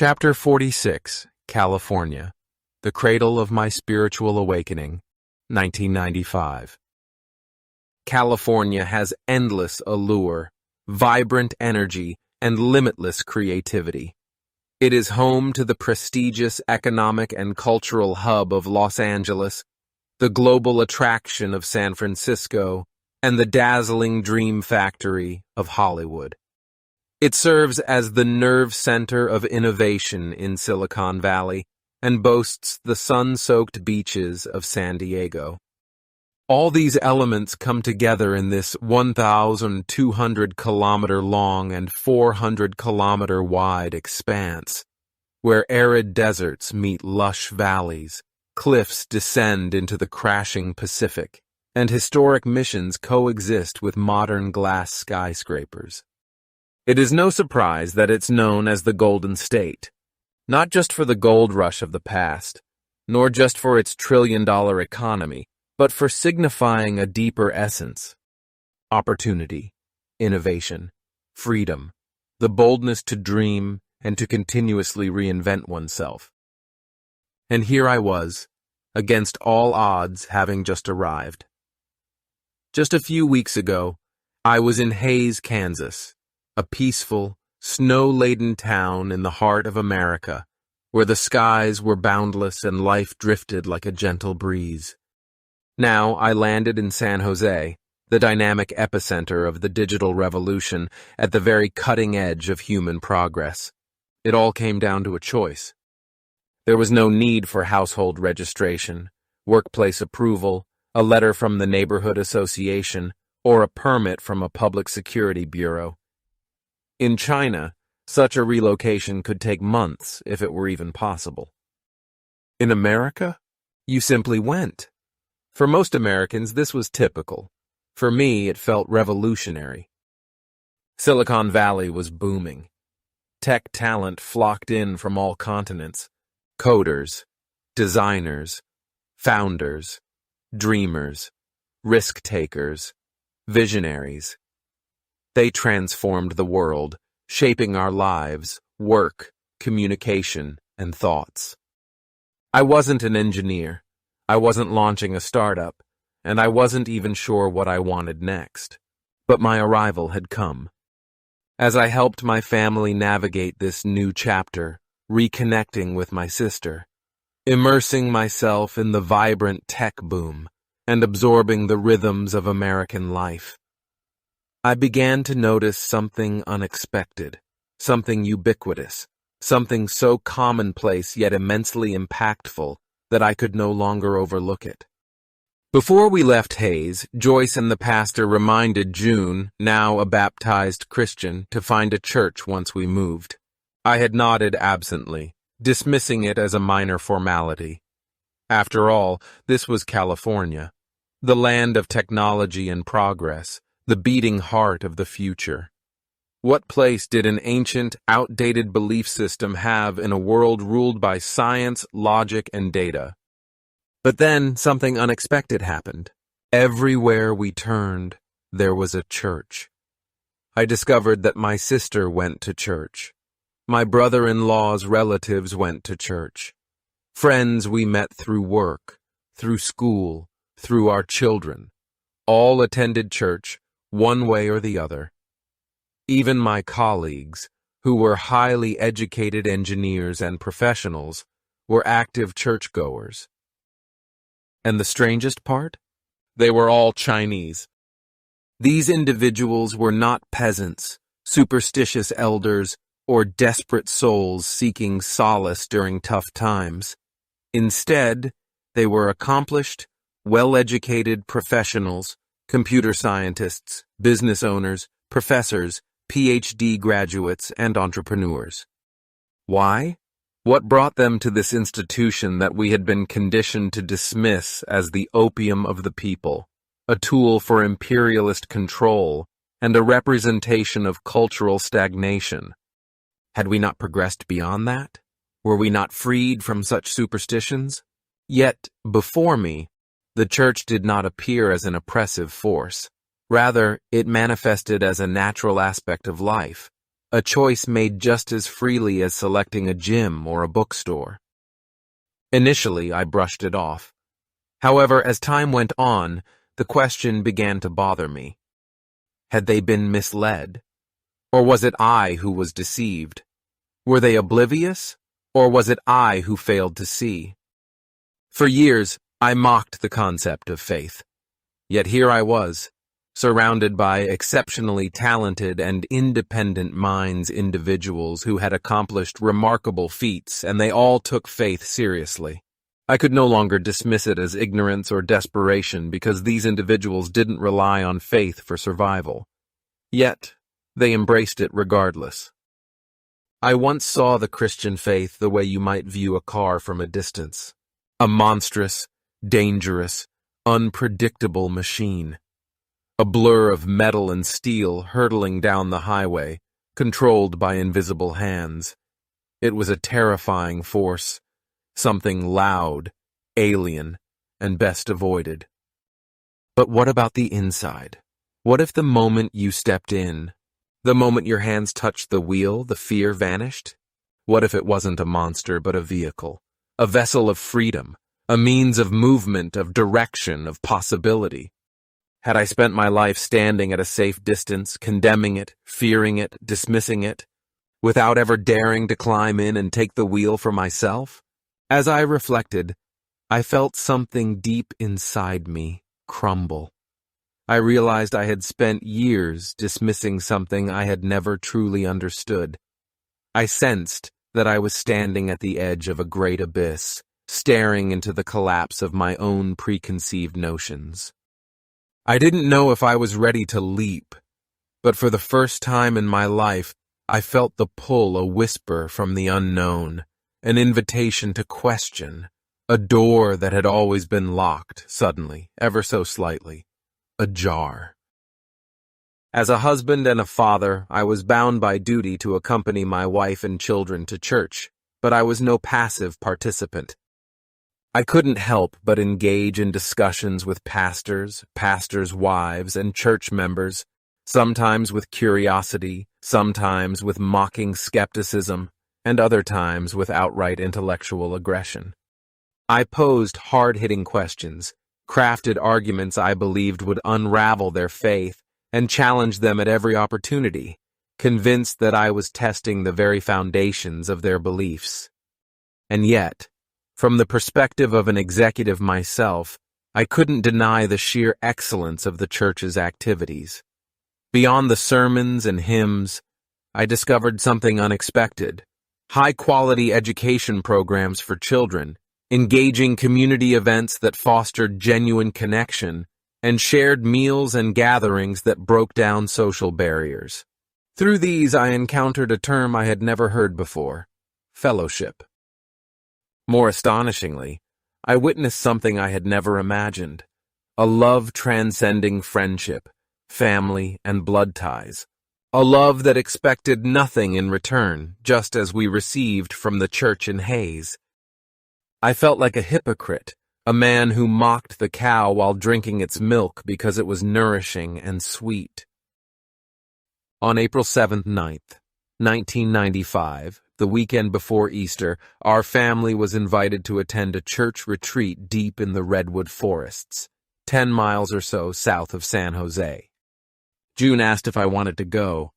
Chapter 46, California, The Cradle of My Spiritual Awakening, 1995. California has endless allure, vibrant energy, and limitless creativity. It is home to the prestigious economic and cultural hub of Los Angeles, the global attraction of San Francisco, and the dazzling dream factory of Hollywood. It serves as the nerve center of innovation in Silicon Valley and boasts the sun-soaked beaches of San Diego. All these elements come together in this 1,200-kilometer-long and 400-kilometer-wide expanse, where arid deserts meet lush valleys, cliffs descend into the crashing Pacific, and historic missions coexist with modern glass skyscrapers. It is no surprise that it's known as the Golden State, not just for the gold rush of the past, nor just for its trillion-dollar economy, but for signifying a deeper essence: opportunity, innovation, freedom, the boldness to dream and to continuously reinvent oneself. And here I was, against all odds, having just arrived. Just a few weeks ago, I was in Hays, Kansas, a peaceful, snow-laden town in the heart of America, where the skies were boundless and life drifted like a gentle breeze. Now I landed in San Jose, the dynamic epicenter of the digital revolution, at the very cutting edge of human progress. It all came down to a choice. There was no need for household registration, workplace approval, a letter from the neighborhood association, or a permit from a public security bureau. In China, such a relocation could take months if it were even possible. In America, you simply went. For most Americans, this was typical. For me, it felt revolutionary. Silicon Valley was booming. Tech talent flocked in from all continents. Coders, designers, founders, dreamers, risk-takers, visionaries. They transformed the world, shaping our lives, work, communication, and thoughts. I wasn't an engineer. I wasn't launching a startup, and I wasn't even sure what I wanted next. But my arrival had come. As I helped my family navigate this new chapter, reconnecting with my sister, immersing myself in the vibrant tech boom, and absorbing the rhythms of American life, I began to notice something unexpected, something ubiquitous, something so commonplace yet immensely impactful that I could no longer overlook it. Before we left Hays, Joyce and the pastor reminded June, now a baptized Christian, to find a church once we moved. I had nodded absently, dismissing it as a minor formality. After all, this was California, the land of technology and progress, the beating heart of the future. What place did an ancient, outdated belief system have in a world ruled by science, logic, and data? But then something unexpected happened. Everywhere we turned, there was a church. I discovered that my sister went to church. My brother-in-law's relatives went to church. Friends we met through work, through school, through our children, all attended church, one way or the other. Even my colleagues, who were highly educated engineers and professionals, were active churchgoers. And the strangest part? They were all Chinese. These individuals were not peasants, superstitious elders, or desperate souls seeking solace during tough times. Instead, they were accomplished, well-educated professionals, computer scientists, business owners, professors, PhD graduates, and entrepreneurs. Why? What brought them to this institution that we had been conditioned to dismiss as the opium of the people, a tool for imperialist control, and a representation of cultural stagnation? Had we not progressed beyond that? Were we not freed from such superstitions? Yet, before me, the church did not appear as an oppressive force. Rather, it manifested as a natural aspect of life, a choice made just as freely as selecting a gym or a bookstore. Initially, I brushed it off. However, as time went on, the question began to bother me. Had they been misled? Or was it I who was deceived? Were they oblivious? Or was it I who failed to see? For years, I mocked the concept of faith. Yet here I was, surrounded by exceptionally talented and independent minds individuals who had accomplished remarkable feats, and they all took faith seriously. I could no longer dismiss it as ignorance or desperation because these individuals didn't rely on faith for survival. Yet, they embraced it regardless. I once saw the Christian faith the way you might view a car from a distance. A monstrous, dangerous, unpredictable machine. A blur of metal and steel hurtling down the highway, controlled by invisible hands. It was a terrifying force, something loud, alien, and best avoided. But what about the inside? What if the moment you stepped in, the moment your hands touched the wheel, the fear vanished? What if it wasn't a monster but a vehicle, a vessel of freedom, a means of movement, of direction, of possibility? Had I spent my life standing at a safe distance, condemning it, fearing it, dismissing it, without ever daring to climb in and take the wheel for myself? As I reflected, I felt something deep inside me crumble. I realized I had spent years dismissing something I had never truly understood. I sensed that I was standing at the edge of a great abyss, staring into the collapse of my own preconceived notions. I didn't know if I was ready to leap, but for the first time in my life, I felt the pull, a whisper from the unknown, an invitation to question, a door that had always been locked, suddenly, ever so slightly, ajar. As a husband and a father, I was bound by duty to accompany my wife and children to church, but I was no passive participant. I couldn't help but engage in discussions with pastors, pastors' wives, and church members, sometimes with curiosity, sometimes with mocking skepticism, and other times with outright intellectual aggression. I posed hard-hitting questions, crafted arguments I believed would unravel their faith, and challenged them at every opportunity, convinced that I was testing the very foundations of their beliefs. And yet, from the perspective of an executive myself, I couldn't deny the sheer excellence of the church's activities. Beyond the sermons and hymns, I discovered something unexpected: high-quality education programs for children, engaging community events that fostered genuine connection, and shared meals and gatherings that broke down social barriers. Through these, I encountered a term I had never heard before: fellowship. More astonishingly, I witnessed something I had never imagined: a love transcending friendship, family, and blood ties. A love that expected nothing in return, just as we received from the church in Hayes. I felt like a hypocrite, a man who mocked the cow while drinking its milk because it was nourishing and sweet. On April 7th, 9th, 1995, the weekend before Easter, our family was invited to attend a church retreat deep in the redwood forests, 10 miles or so south of San Jose. June asked if I wanted to go.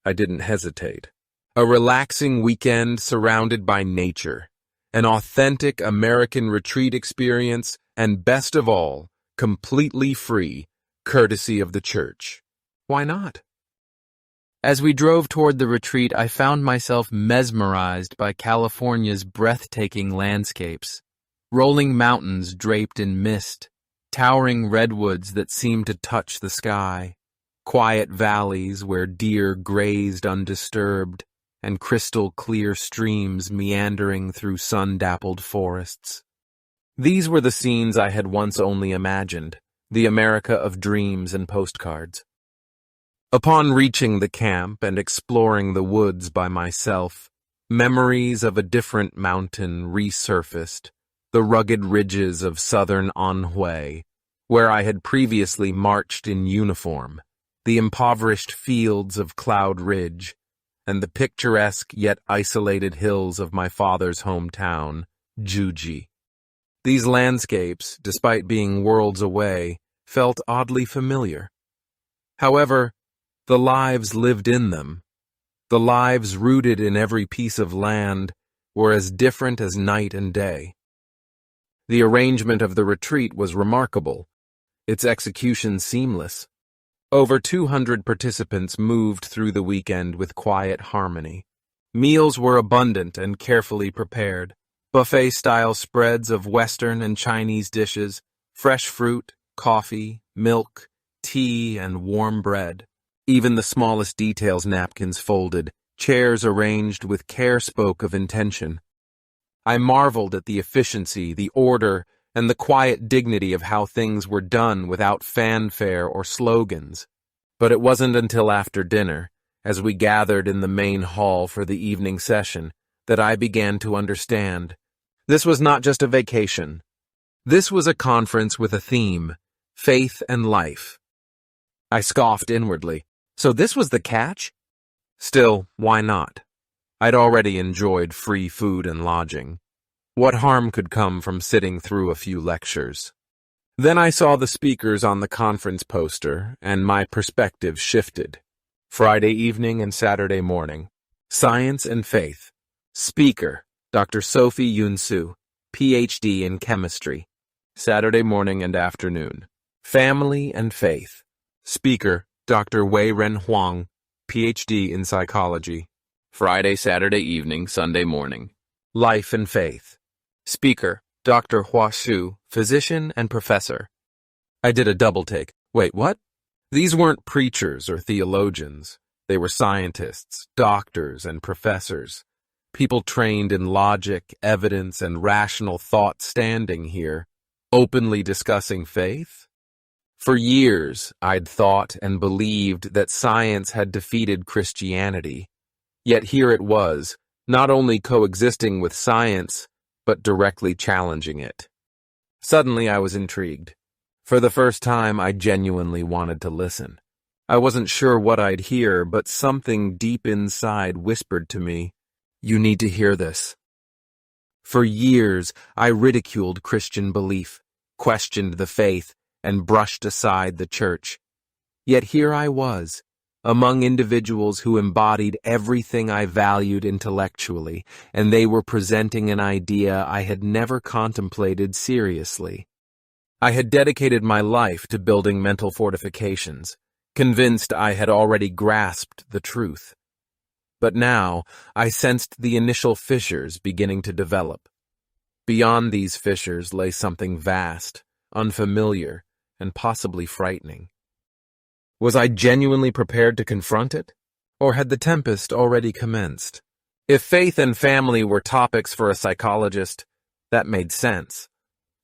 I didn't hesitate. A relaxing weekend surrounded by nature, an authentic American retreat experience, and best of all, completely free, courtesy of the church. Why not? As we drove toward the retreat, I found myself mesmerized by California's breathtaking landscapes. Rolling mountains draped in mist, towering redwoods that seemed to touch the sky, quiet valleys where deer grazed undisturbed, and crystal-clear streams meandering through sun-dappled forests. These were the scenes I had once only imagined, the America of dreams and postcards. Upon reaching the camp and exploring the woods by myself, memories of a different mountain resurfaced, the rugged ridges of southern Anhui, where I had previously marched in uniform, the impoverished fields of Cloud Ridge, and the picturesque yet isolated hills of my father's hometown, Juji. These landscapes, despite being worlds away, felt oddly familiar. However, the lives lived in them, the lives rooted in every piece of land, were as different as night and day. The arrangement of the retreat was remarkable, its execution seamless. Over 200 participants moved through the weekend with quiet harmony. Meals were abundant and carefully prepared. Buffet-style spreads of Western and Chinese dishes, fresh fruit, coffee, milk, tea, and warm bread. Even the smallest details, napkins folded, chairs arranged with care, spoke of intention. I marveled at the efficiency, the order, and the quiet dignity of how things were done without fanfare or slogans. But it wasn't until after dinner, as we gathered in the main hall for the evening session, that I began to understand. This was not just a vacation. This was a conference with a theme, faith and life. I scoffed inwardly. So this was the catch? Still, why not? I'd already enjoyed free food and lodging. What harm could come from sitting through a few lectures? Then I saw the speakers on the conference poster, and my perspective shifted. Friday evening and Saturday morning. Science and Faith. Speaker, Dr. Sophie Yunsu, Ph.D. in Chemistry. Saturday morning and afternoon. Family and Faith. Speaker, Dr. Wei Ren Huang, Ph.D. in Psychology. Friday, Saturday evening, Sunday morning. Life and Faith. Speaker, Dr. Hua Xu, Physician and Professor. I did a double take. Wait, what? These weren't preachers or theologians. They were scientists, doctors, and professors. People trained in logic, evidence, and rational thought standing here, openly discussing faith? For years, I'd thought and believed that science had defeated Christianity. Yet here it was, not only coexisting with science, but directly challenging it. Suddenly I was intrigued. For the first time, I genuinely wanted to listen. I wasn't sure what I'd hear, but something deep inside whispered to me, "You need to hear this." For years, I ridiculed Christian belief, questioned the faith, and brushed aside the church. Yet here I was, among individuals who embodied everything I valued intellectually, and they were presenting an idea I had never contemplated seriously. I had dedicated my life to building mental fortifications, convinced I had already grasped the truth. But now, I sensed the initial fissures beginning to develop. Beyond these fissures lay something vast, unfamiliar, and possibly frightening. Was I genuinely prepared to confront it? Or had the tempest already commenced? If faith and family were topics for a psychologist, that made sense.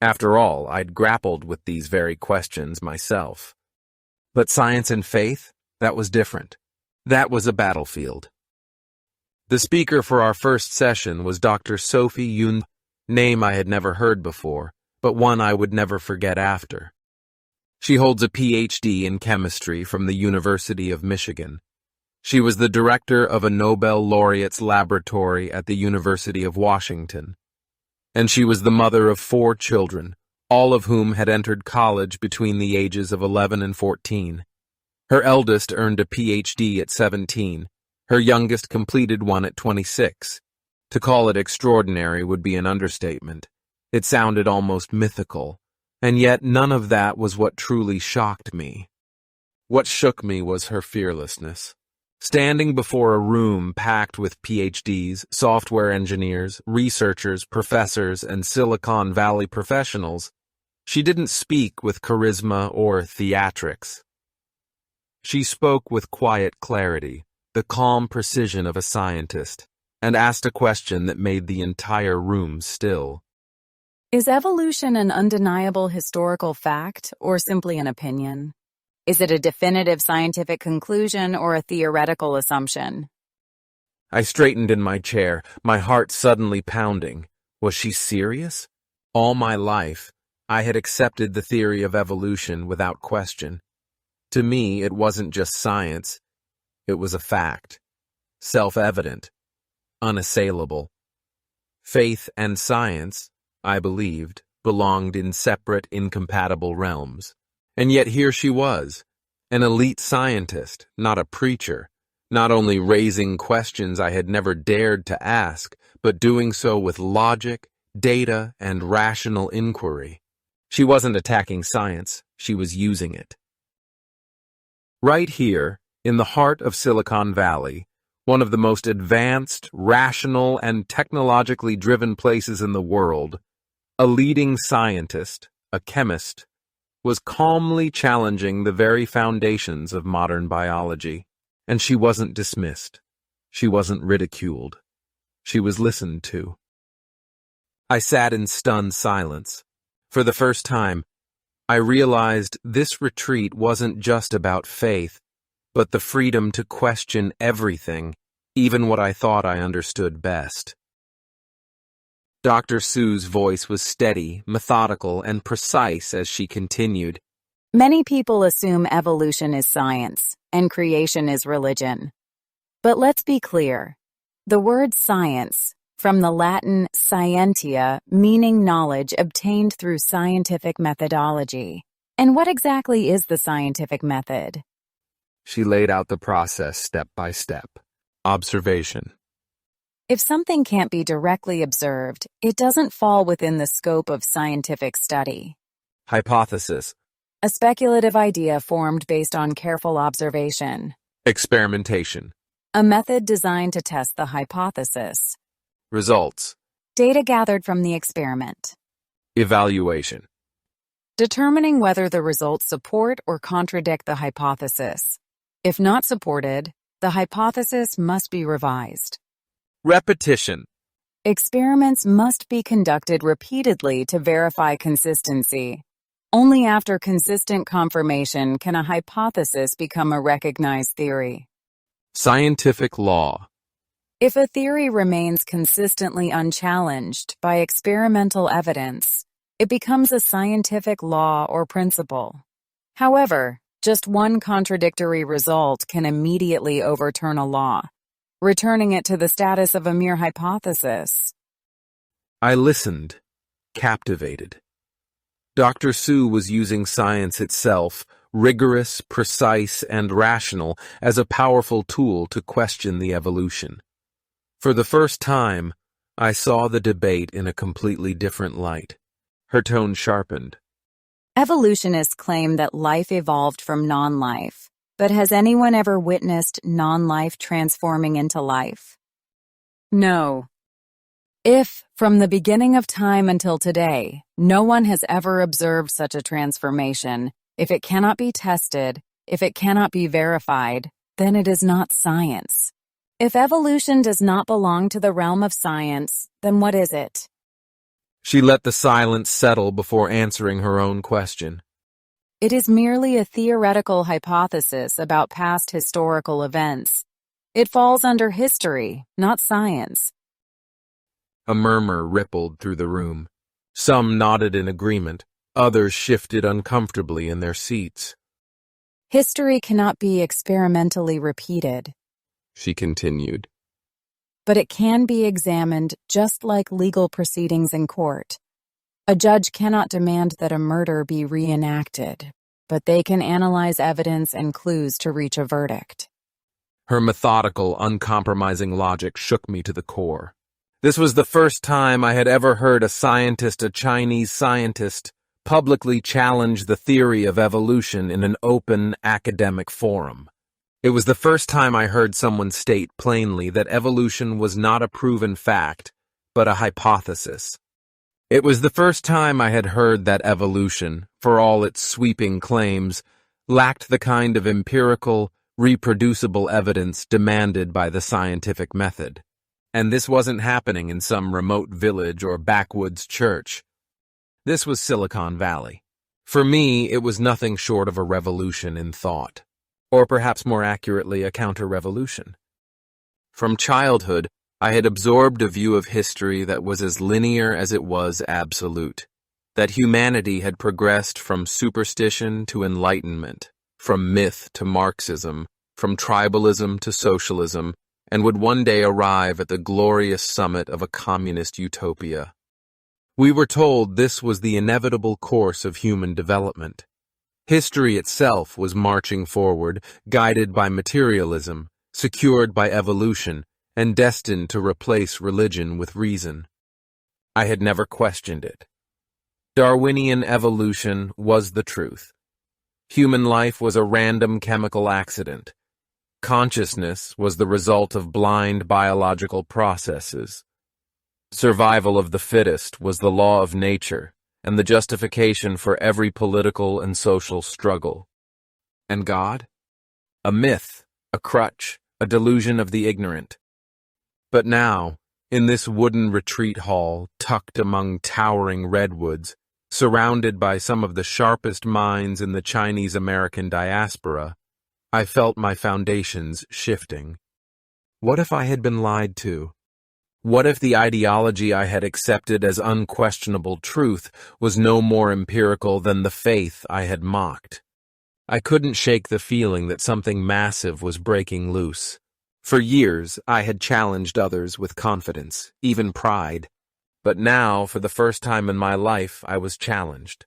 After all, I'd grappled with these very questions myself. But science and faith? That was different. That was a battlefield. The speaker for our first session was Dr. Sophie Yun, name I had never heard before, but one I would never forget after. She holds a Ph.D. in chemistry from the University of Michigan. She was the director of a Nobel laureate's laboratory at the University of Washington. And she was the mother of 4 children, all of whom had entered college between the ages of 11 and 14. Her eldest earned a Ph.D. at 17. Her youngest completed one at 26. To call it extraordinary would be an understatement. It sounded almost mythical. And yet none of that was what truly shocked me. What shook me was her fearlessness. Standing before a room packed with PhDs, software engineers, researchers, professors, and Silicon Valley professionals, she didn't speak with charisma or theatrics. She spoke with quiet clarity, the calm precision of a scientist, and asked a question that made the entire room still. Is evolution an undeniable historical fact or simply an opinion? Is it a definitive scientific conclusion or a theoretical assumption? I straightened in my chair, my heart suddenly pounding. Was she serious? All my life, I had accepted the theory of evolution without question. To me, it wasn't just science. It was a fact. self-evident, unassailable. Faith and science, I believed, belonged in separate, incompatible realms. And yet here she was, an elite scientist, not a preacher, not only raising questions I had never dared to ask, but doing so with logic, data, and rational inquiry. She wasn't attacking science, she was using it. Right here, in the heart of Silicon Valley, one of the most advanced, rational, and technologically driven places in the world, a leading scientist, a chemist, was calmly challenging the very foundations of modern biology. And she wasn't dismissed. She wasn't ridiculed. She was listened to. I sat in stunned silence. For the first time, I realized this retreat wasn't just about faith, but the freedom to question everything, even what I thought I understood best. Dr. Sue's voice was steady, methodical, and precise as she continued. Many people assume evolution is science and creation is religion. But let's be clear. The word science, from the Latin scientia, meaning knowledge obtained through scientific methodology. And what exactly is the scientific method? She laid out the process step by step. Observation. If something can't be directly observed, it doesn't fall within the scope of scientific study. Hypothesis. A speculative idea formed based on careful observation. Experimentation. A method designed to test the hypothesis. Results. Data gathered from the experiment. Evaluation. Determining whether the results support or contradict the hypothesis. If not supported, the hypothesis must be revised. Repetition. Experiments must be conducted repeatedly to verify consistency. Only after consistent confirmation can a hypothesis become a recognized theory. Scientific law. If a theory remains consistently unchallenged by experimental evidence, it becomes a scientific law or principle. However, just one contradictory result can immediately overturn a law, returning it to the status of a mere hypothesis. I listened, captivated. Dr. Sue was using science itself, rigorous, precise, and rational, as a powerful tool to question the evolution. For the first time, I saw the debate in a completely different light. Her tone sharpened. Evolutionists claim that life evolved from non-life, but has anyone ever witnessed non-life transforming into life? No. If, from the beginning of time until today, no one has ever observed such a transformation, if it cannot be tested, if it cannot be verified, then it is not science. If evolution does not belong to the realm of science, then what is it? She let the silence settle before answering her own question. It is merely a theoretical hypothesis about past historical events. It falls under history, not science. A murmur rippled through the room. Some nodded in agreement, others shifted uncomfortably in their seats. History cannot be experimentally repeated, she continued. But it can be examined just like legal proceedings in court. A judge cannot demand that a murder be reenacted, but they can analyze evidence and clues to reach a verdict. Her methodical, uncompromising logic shook me to the core. This was the first time I had ever heard a Chinese scientist, publicly challenge the theory of evolution in an open, academic forum. It was the first time I heard someone state plainly that evolution was not a proven fact, but a hypothesis. It was the first time I had heard that evolution, for all its sweeping claims, lacked the kind of empirical, reproducible evidence demanded by the scientific method. And this wasn't happening in some remote village or backwoods church. This was Silicon Valley. For me, it was nothing short of a revolution in thought, or perhaps more accurately, a counter-revolution. From childhood, I had absorbed a view of history that was as linear as it was absolute, that humanity had progressed from superstition to enlightenment, from myth to Marxism, from tribalism to socialism, and would one day arrive at the glorious summit of a communist utopia. We were told this was the inevitable course of human development. History itself was marching forward, guided by materialism, secured by evolution, and destined to replace religion with reason. I had never questioned it. Darwinian evolution was the truth. Human life was a random chemical accident. Consciousness was the result of blind biological processes. Survival of the fittest was the law of nature and the justification for every political and social struggle. And God? A myth, a crutch, a delusion of the ignorant. But now, in this wooden retreat hall, tucked among towering redwoods, surrounded by some of the sharpest minds in the Chinese-American diaspora, I felt my foundations shifting. What if I had been lied to? What if the ideology I had accepted as unquestionable truth was no more empirical than the faith I had mocked? I couldn't shake the feeling that something massive was breaking loose. For years, I had challenged others with confidence, even pride. But now, for the first time in my life, I was challenged.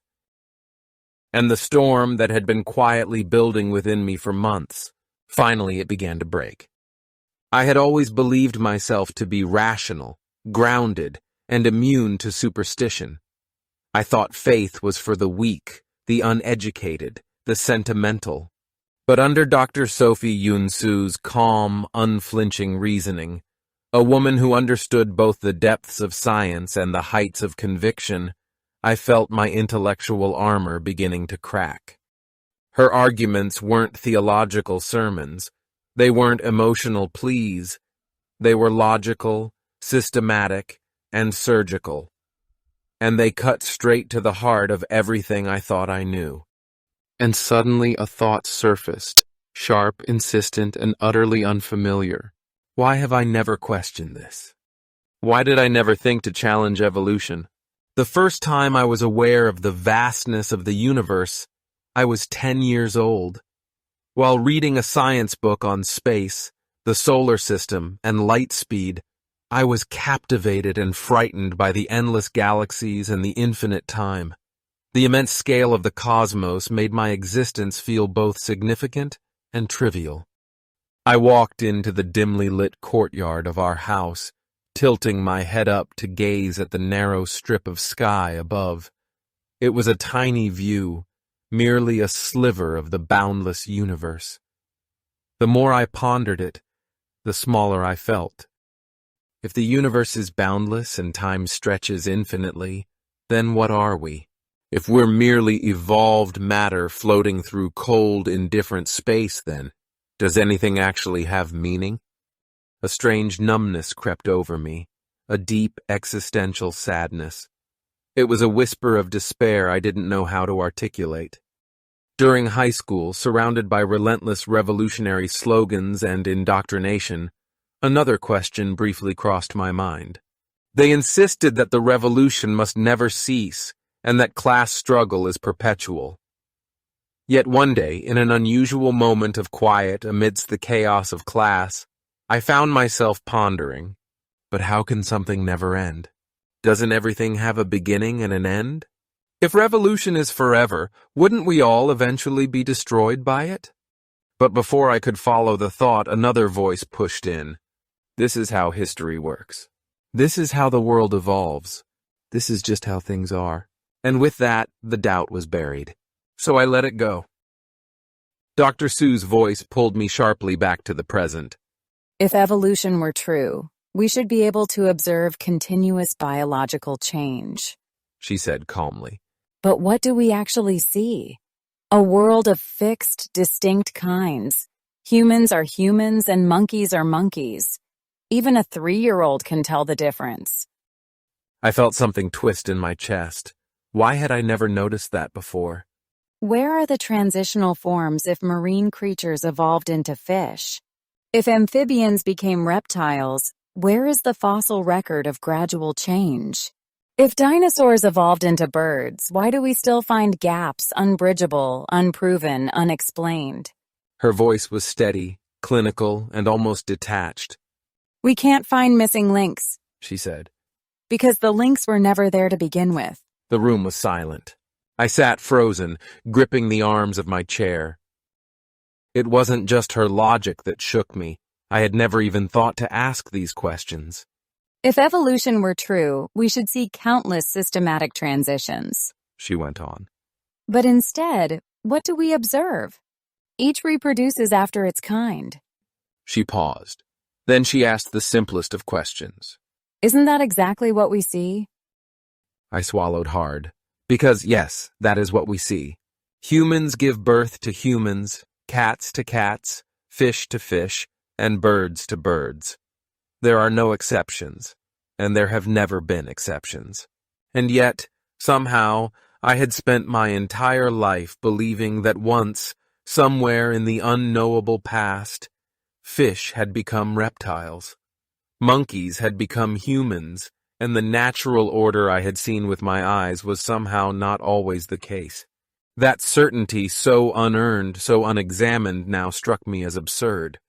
And the storm that had been quietly building within me for months, finally it began to break. I had always believed myself to be rational, grounded, and immune to superstition. I thought faith was for the weak, the uneducated, the sentimental. But under Dr. Sophie Yun-Su's calm, unflinching reasoning, a woman who understood both the depths of science and the heights of conviction, I felt my intellectual armor beginning to crack. Her arguments weren't theological sermons. They weren't emotional pleas. They were logical, systematic, and surgical. And they cut straight to the heart of everything I thought I knew. And suddenly a thought surfaced, sharp, insistent, and utterly unfamiliar. Why have I never questioned this? Why did I never think to challenge evolution? The first time I was aware of the vastness of the universe, I was 10 years old. While reading a science book on space, the solar system, and light speed, I was captivated and frightened by the endless galaxies and the infinite time. The immense scale of the cosmos made my existence feel both significant and trivial. I walked into the dimly lit courtyard of our house, tilting my head up to gaze at the narrow strip of sky above. It was a tiny view, merely a sliver of the boundless universe. The more I pondered it, the smaller I felt. If the universe is boundless and time stretches infinitely, then what are we? If we're merely evolved matter floating through cold, indifferent space, then, does anything actually have meaning? A strange numbness crept over me, a deep existential sadness. It was a whisper of despair I didn't know how to articulate. During high school, surrounded by relentless revolutionary slogans and indoctrination, another question briefly crossed my mind. They insisted that the revolution must never cease, and that class struggle is perpetual. Yet one day, in an unusual moment of quiet amidst the chaos of class, I found myself pondering, but how can something never end? Doesn't everything have a beginning and an end? If revolution is forever, wouldn't we all eventually be destroyed by it? But before I could follow the thought, another voice pushed in. This is how history works. This is how the world evolves. This is just how things are. And with that, the doubt was buried. So I let it go. Dr. Sue's voice pulled me sharply back to the present. If evolution were true, we should be able to observe continuous biological change, she said calmly. But what do we actually see? A world of fixed, distinct kinds. Humans are humans and monkeys are monkeys. Even a 3-year-old can tell the difference. I felt something twist in my chest. Why had I never noticed that before? Where are the transitional forms if marine creatures evolved into fish? If amphibians became reptiles, where is the fossil record of gradual change? If dinosaurs evolved into birds, why do we still find gaps, unbridgeable, unproven, unexplained? Her voice was steady, clinical, and almost detached. We can't find missing links, she said. because the links were never there to begin with. The room was silent. I sat frozen, gripping the arms of my chair. It wasn't just her logic that shook me. I had never even thought to ask these questions. If evolution were true, we should see countless systematic transitions, She went on. But instead, what do we observe? Each reproduces after its kind. She paused. Then she asked the simplest of questions. Isn't that exactly what we see? I swallowed hard. Because, yes, that is what we see. Humans give birth to humans, cats to cats, fish to fish, and birds to birds. There are no exceptions, and there have never been exceptions. And yet, somehow, I had spent my entire life believing that once, somewhere in the unknowable past, fish had become reptiles. Monkeys had become humans, and the natural order I had seen with my eyes was somehow not always the case. That certainty, so unearned, so unexamined, now struck me as absurd.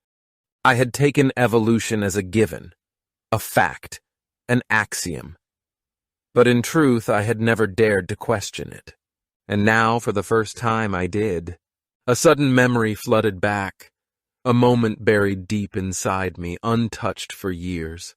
I had taken evolution as a given, a fact, an axiom. But in truth, I had never dared to question it. And now, for the first time, I did. A sudden memory flooded back, a moment buried deep inside me, untouched for years.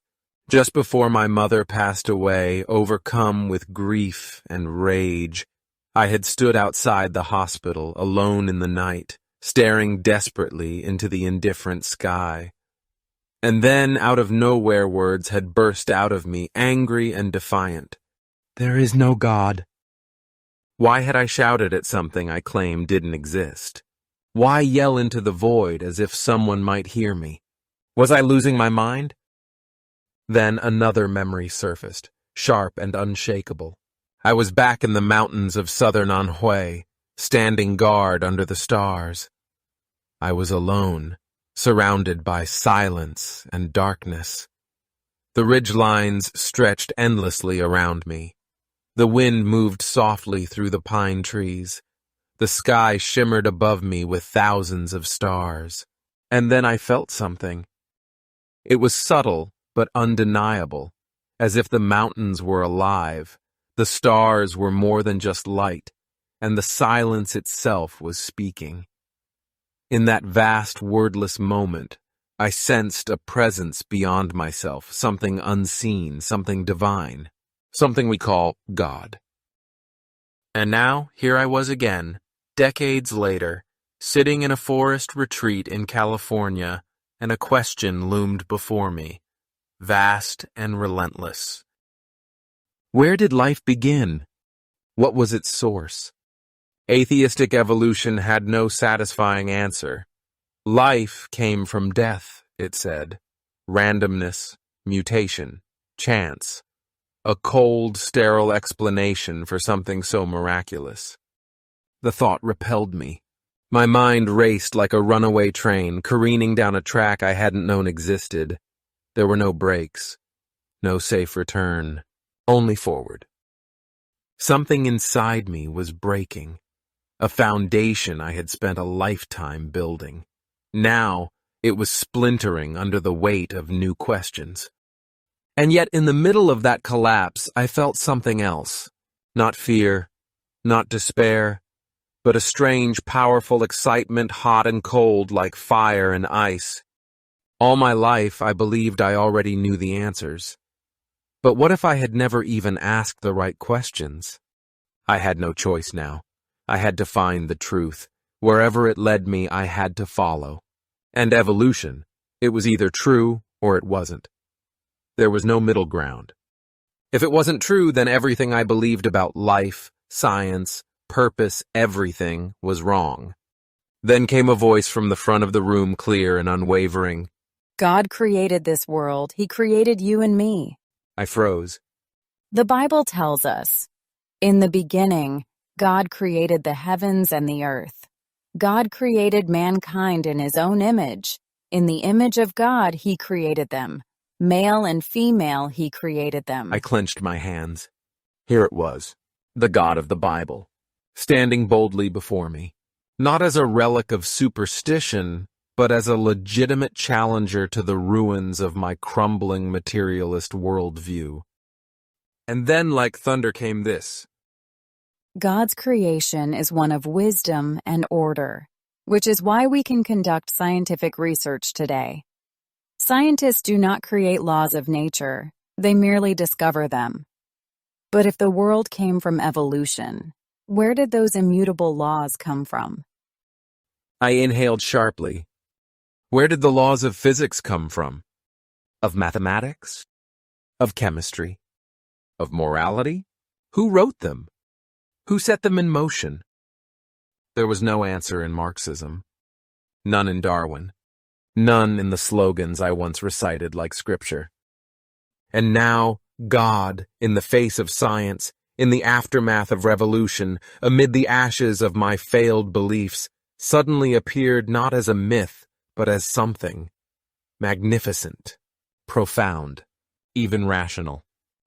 Just before my mother passed away, overcome with grief and rage, I had stood outside the hospital, alone in the night, staring desperately into the indifferent sky. And then, out of nowhere, words had burst out of me, angry and defiant. "There is no God." Why had I shouted at something I claimed didn't exist? Why yell into the void as if someone might hear me? Was I losing my mind? Then another memory surfaced, sharp and unshakable. I was back in the mountains of southern Anhui, standing guard under the stars. I was alone, surrounded by silence and darkness. The ridgelines stretched endlessly around me. The wind moved softly through the pine trees. The sky shimmered above me with thousands of stars. And then I felt something. It was subtle, but undeniable, as if the mountains were alive, the stars were more than just light, and the silence itself was speaking. In that vast, wordless moment, I sensed a presence beyond myself, something unseen, something divine, something we call God. And now, here I was again, decades later, sitting in a forest retreat in California, and a question loomed before me, vast and relentless. Where did life begin? What was its source? Atheistic evolution had no satisfying answer. Life came from death, it said. Randomness, mutation, chance. A cold, sterile explanation for something so miraculous. The thought repelled me. My mind raced like a runaway train, careening down a track I hadn't known existed. There were no brakes, no safe return, only forward. Something inside me was breaking, a foundation I had spent a lifetime building. Now, it was splintering under the weight of new questions. And yet, in the middle of that collapse, I felt something else. Not fear, not despair, but a strange, powerful excitement, hot and cold like fire and ice. All my life, I believed I already knew the answers. But what if I had never even asked the right questions? I had no choice now. I had to find the truth. Wherever it led me, I had to follow. And evolution, it was either true or it wasn't. There was no middle ground. If it wasn't true, then everything I believed about life, science, purpose, everything was wrong. Then came a voice from the front of the room, clear and unwavering. God created this world. He created you and me. I froze. The Bible tells us, in the beginning, God created the heavens and the earth. God created mankind in his own image. In the image of God, he created them. Male and female, he created them. I clenched my hands. Here it was, the God of the Bible, standing boldly before me, not as a relic of superstition, but as a legitimate challenger to the ruins of my crumbling materialist worldview. And then, like thunder, came this. God's creation is one of wisdom and order, which is why we can conduct scientific research today. Scientists do not create laws of nature, they merely discover them. But if the world came from evolution, where did those immutable laws come from? I inhaled sharply. Where did the laws of physics come from? Of mathematics? Of chemistry? Of morality? Who wrote them? Who set them in motion? There was no answer in Marxism. None in Darwin. None in the slogans I once recited like scripture. And now, God, in the face of science, in the aftermath of revolution, amid the ashes of my failed beliefs, suddenly appeared not as a myth, but as something magnificent, profound, even rational.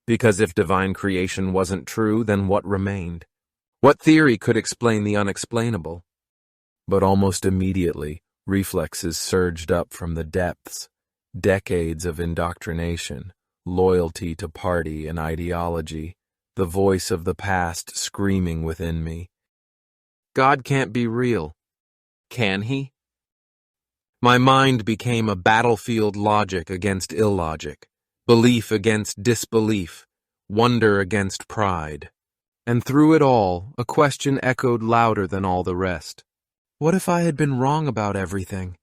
Because if divine creation wasn't true, then what remained? What theory could explain the unexplainable? But almost immediately, reflexes surged up from the depths. Decades of indoctrination, loyalty to party and ideology, the voice of the past screaming within me. God can't be real. Can he? My mind became a battlefield logic against illogic, belief against disbelief, wonder against pride. And through it all, a question echoed louder than all the rest. What if I had been wrong about everything?